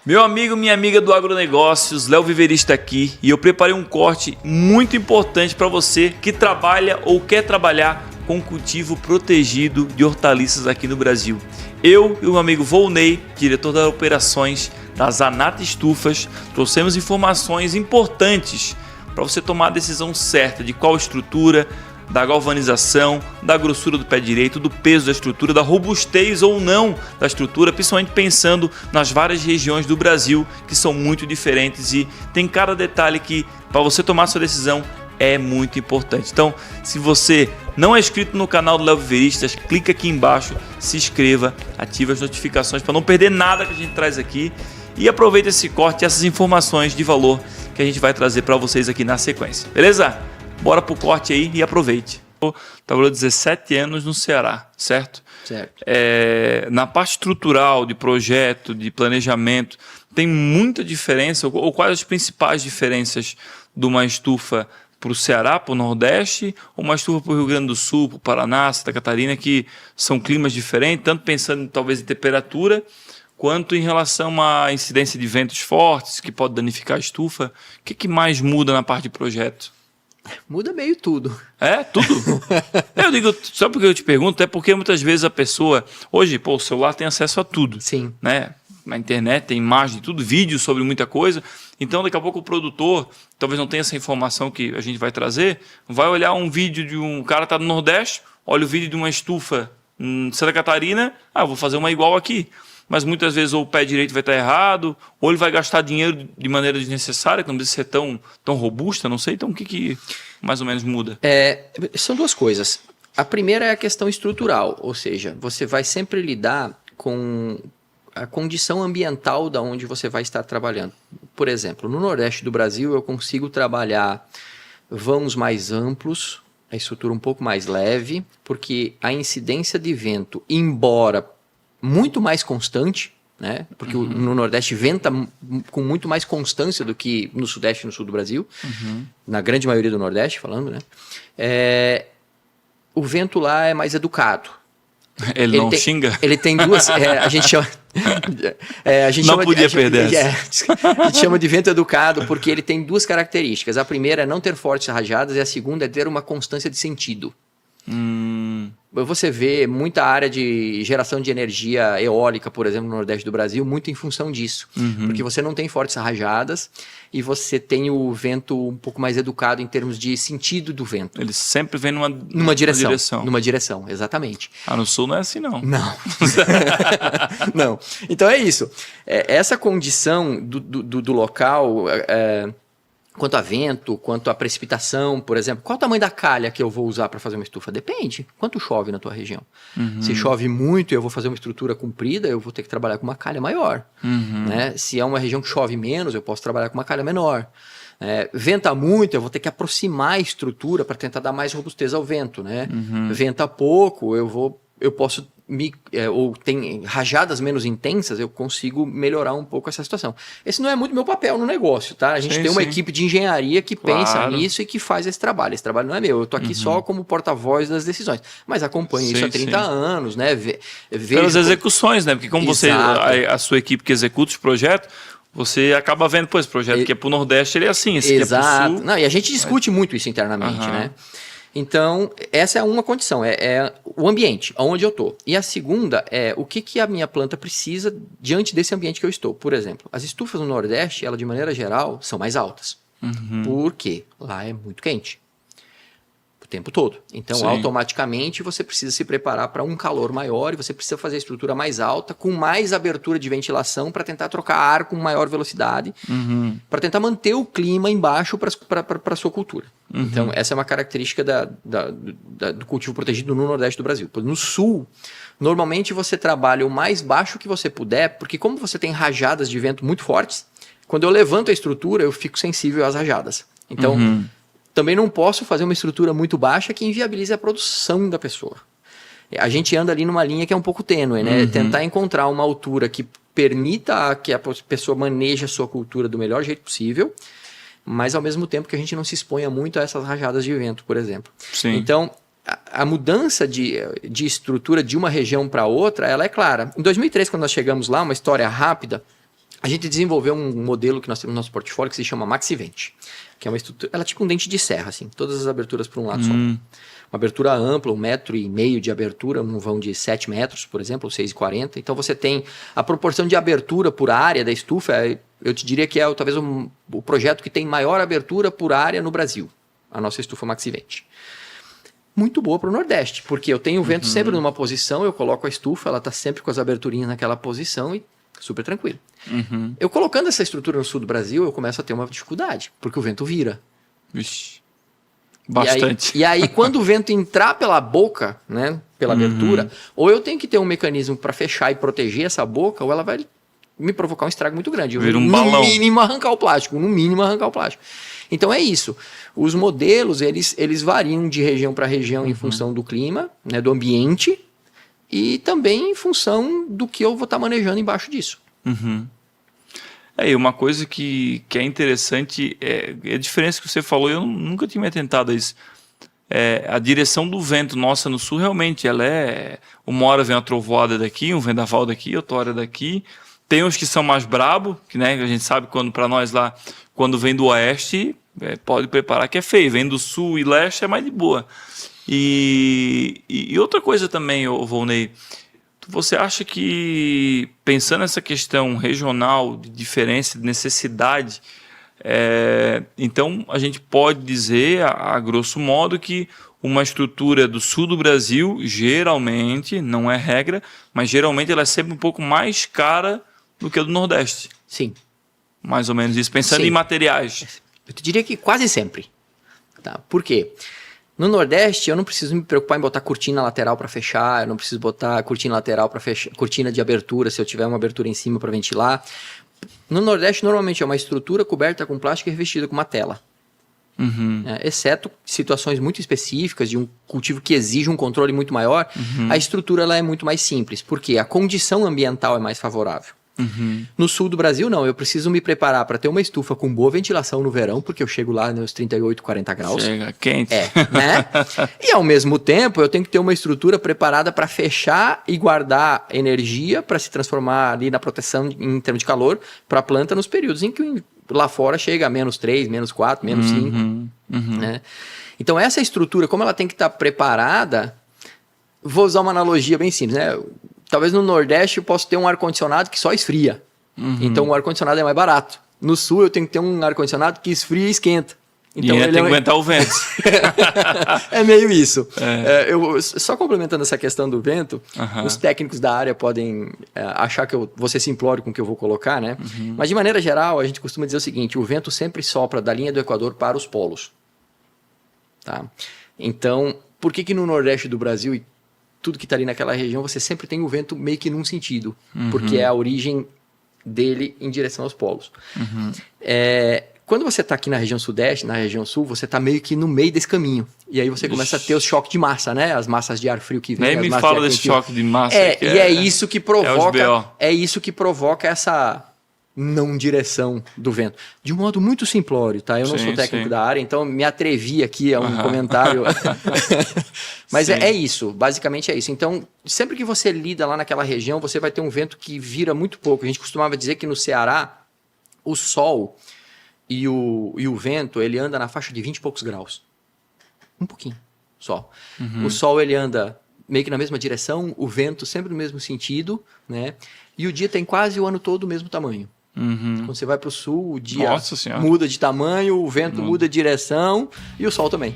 Meu amigo, minha amiga do agronegócios, Léo Viverista aqui, e eu preparei um corte muito importante para você que trabalha ou quer trabalhar com cultivo protegido de hortaliças aqui no Brasil. Eu e o meu amigo Volney, diretor das operações da Zanata Estufas, trouxemos informações importantes para você tomar a decisão certa de qual estrutura, da galvanização, da grossura do pé direito, do peso da estrutura, da robustez ou não da estrutura, principalmente pensando nas várias regiões do Brasil que são muito diferentes e tem cada detalhe que para você tomar sua decisão é muito importante. Então, se você não é inscrito no canal do Léo Viveristas, clica aqui embaixo, se inscreva, ative as notificações para não perder nada que a gente traz aqui e aproveita esse corte e essas informações de valor que a gente vai trazer para vocês aqui na sequência, beleza? Bora pro corte aí e aproveite. Eu trabalhei 17 anos no Ceará, certo? Certo. Na parte estrutural, de projeto, de planejamento, tem muita diferença, ou quais as principais diferenças de uma estufa para o Ceará, para o Nordeste, ou uma estufa para o Rio Grande do Sul, para o Paraná, Santa Catarina, que são climas diferentes, tanto pensando talvez em temperatura, quanto em relação à incidência de ventos fortes, que pode danificar a estufa. O que mais muda na parte de projeto? Muda meio tudo. É? Tudo? Eu digo, só porque eu te pergunto, é porque muitas vezes a pessoa... Hoje, o celular tem acesso a tudo. Sim. Né? Na internet tem imagem de tudo, vídeo sobre muita coisa. Então, daqui a pouco o produtor, talvez não tenha essa informação que a gente vai trazer, vai olhar um vídeo de um cara que está no Nordeste, olha o vídeo de uma estufa em Santa Catarina, vou fazer uma igual aqui. Mas muitas vezes ou o pé direito vai estar errado, ou ele vai gastar dinheiro de maneira desnecessária, que não precisa ser tão robusta, não sei. Então, o que mais ou menos muda? São duas coisas. A primeira é a questão estrutural, ou seja, você vai sempre lidar com a condição ambiental da onde você vai estar trabalhando. Por exemplo, no Nordeste do Brasil, eu consigo trabalhar vãos mais amplos, a estrutura um pouco mais leve, porque a incidência de vento, embora muito mais constante, né? Porque no Nordeste venta com muito mais constância do que no Sudeste e no Sul do Brasil, na grande maioria do Nordeste, falando, né? O vento lá é mais educado. Ele não xinga? Ele tem duas... a gente chama... perder essa. A gente chama de vento educado porque ele tem duas características. A primeira é não ter fortes rajadas e a segunda é ter uma constância de sentido. Você vê muita área de geração de energia eólica, por exemplo, no Nordeste do Brasil, muito em função disso. Porque você não tem fortes rajadas e você tem o vento um pouco mais educado em termos de sentido do vento. Ele sempre vem numa direção. Numa direção, exatamente. No Sul não é assim, não. Não. Não. Então é isso. Essa condição do local... Quanto a vento, quanto a precipitação, por exemplo. Qual o tamanho da calha que eu vou usar para fazer uma estufa? Depende. Quanto chove na tua região? Se chove muito e eu vou fazer uma estrutura comprida, eu vou ter que trabalhar com uma calha maior. Né? Se é uma região que chove menos, eu posso trabalhar com uma calha menor. Venta muito, eu vou ter que aproximar a estrutura para tentar dar mais robustez ao vento. Né? Venta pouco, eu posso... ou tem rajadas menos intensas, eu consigo melhorar um pouco essa situação. Esse não é muito meu papel no negócio, tá? A gente tem uma equipe de engenharia que pensa nisso e que faz esse trabalho. Esse trabalho não é meu, eu tô aqui só como porta-voz das decisões. Mas acompanho isso há 30 anos, né? Pelas execuções, né? Porque como você, a sua equipe que executa os projetos, você acaba vendo, esse projeto que é pro Nordeste, ele é assim, esse aqui é pro Sul. Não, e a gente discute muito isso internamente, né? Então, essa é uma condição, é o ambiente, onde eu estou. E a segunda é o que a minha planta precisa diante desse ambiente que eu estou. Por exemplo, as estufas no Nordeste, ela de maneira geral, são mais altas. Por quê? Lá é muito quente. O tempo todo. Então, automaticamente, você precisa se preparar para um calor maior e você precisa fazer a estrutura mais alta, com mais abertura de ventilação para tentar trocar ar com maior velocidade, para tentar manter o clima embaixo para a sua cultura. Então, essa é uma característica do cultivo protegido no Nordeste do Brasil. No Sul, normalmente você trabalha o mais baixo que você puder, porque como você tem rajadas de vento muito fortes, quando eu levanto a estrutura, eu fico sensível às rajadas. Então, também não posso fazer uma estrutura muito baixa que inviabilize a produção da pessoa. A gente anda ali numa linha que é um pouco tênue, né? Tentar encontrar uma altura que permita que a pessoa maneje a sua cultura do melhor jeito possível, mas ao mesmo tempo que a gente não se exponha muito a essas rajadas de vento, por exemplo. Então, a mudança de estrutura de uma região para outra, ela é clara. Em 2003, quando nós chegamos lá, uma história rápida, A gente desenvolveu um modelo que nós temos no nosso portfólio que se chama MaxiVent, que é uma estrutura, ela é tipo um dente de serra, assim, todas as aberturas por um lado só. Uma abertura ampla, 1,5 m de abertura, um vão de 7 metros, por exemplo, ou 6,40. Então você tem a proporção de abertura por área da estufa, eu te diria que é talvez o projeto que tem maior abertura por área no Brasil, a nossa estufa MaxiVent. Muito boa para o Nordeste, porque eu tenho o vento sempre numa posição, eu coloco a estufa, ela está sempre com as aberturinhas naquela posição e super tranquilo. Eu colocando essa estrutura no sul do Brasil, eu começo a ter uma dificuldade, porque o vento vira. Vixe. Bastante. E aí, quando o vento entrar pela boca, né, pela abertura, ou eu tenho que ter um mecanismo para fechar e proteger essa boca, ou ela vai me provocar um estrago muito grande. Vira um balão. No mínimo arrancar o plástico, Então é isso. Os modelos, eles variam de região para região em função do clima, né, do ambiente, e também em função do que eu vou estar manejando embaixo disso. E uma coisa que é interessante é a diferença que você falou, eu nunca tinha me atentado a isso. A direção do vento nossa no sul, realmente, ela uma hora vem uma trovoada daqui, um vendaval daqui, outra hora daqui. Tem uns que são mais brabo, que, né, a gente sabe quando para nós lá, quando vem do oeste, pode preparar que é feio. Vem do sul e leste é mais de boa. E outra coisa também, Volney, você acha que, pensando nessa questão regional, de diferença, de necessidade, então a gente pode dizer, a grosso modo, que uma estrutura do sul do Brasil, geralmente, não é regra, mas geralmente ela é sempre um pouco mais cara do que a do Nordeste. Sim. Mais ou menos isso, pensando em materiais. Eu te diria que quase sempre. Tá? Por quê? No Nordeste, eu não preciso me preocupar em botar cortina lateral para fechar, eu não preciso botar cortina lateral para fechar, cortina de abertura, se eu tiver uma abertura em cima para ventilar. No Nordeste, normalmente é uma estrutura coberta com plástico e revestida com uma tela. Exceto situações muito específicas de um cultivo que exige um controle muito maior, a estrutura ela é muito mais simples, porque a condição ambiental é mais favorável. No sul do Brasil, não. Eu preciso me preparar para ter uma estufa com boa ventilação no verão, porque eu chego lá nos 38, 40 graus. Chega quente. Né? E ao mesmo tempo, eu tenho que ter uma estrutura preparada para fechar e guardar energia para se transformar ali na proteção em termos de calor para a planta nos períodos em que lá fora chega a -3, -4, -5. Né? Então, essa estrutura, como ela tem que estar preparada, vou usar uma analogia bem simples, né? Talvez no Nordeste eu possa ter um ar-condicionado que só esfria. Então o ar-condicionado é mais barato. No Sul eu tenho que ter um ar-condicionado que esfria e esquenta. Então, e ele tem que aguentar o vento. É meio isso. Só complementando essa questão do vento, os técnicos da área podem achar que eu vou ser simplório com o que eu vou colocar, né? Mas de maneira geral, a gente costuma dizer o seguinte: o vento sempre sopra da linha do Equador para os polos. Tá? Então, por que no Nordeste do Brasil e tudo que está ali naquela região, você sempre tem o vento meio que num sentido, porque é a origem dele em direção aos polos. Quando você está aqui na região sudeste, na região sul, você está meio que no meio desse caminho. E aí você começa a ter os choques de massa, né? As massas de ar frio que vem. Nem me fala desse choque de massa. É isso que provoca. É isso que provoca essa não direção do vento. De um modo muito simplório, tá? Eu não sou técnico da área, então me atrevi aqui a um comentário. Mas é isso, basicamente é isso. Então, sempre que você lida lá naquela região, você vai ter um vento que vira muito pouco. A gente costumava dizer que no Ceará, o sol e o vento, ele anda na faixa de 20 e poucos graus. Um pouquinho só. O sol, ele anda meio que na mesma direção, o vento sempre no mesmo sentido, né? E o dia tem quase o ano todo o mesmo tamanho. Quando você vai para o sul, o dia muda de tamanho, o vento muda de direção e o sol também.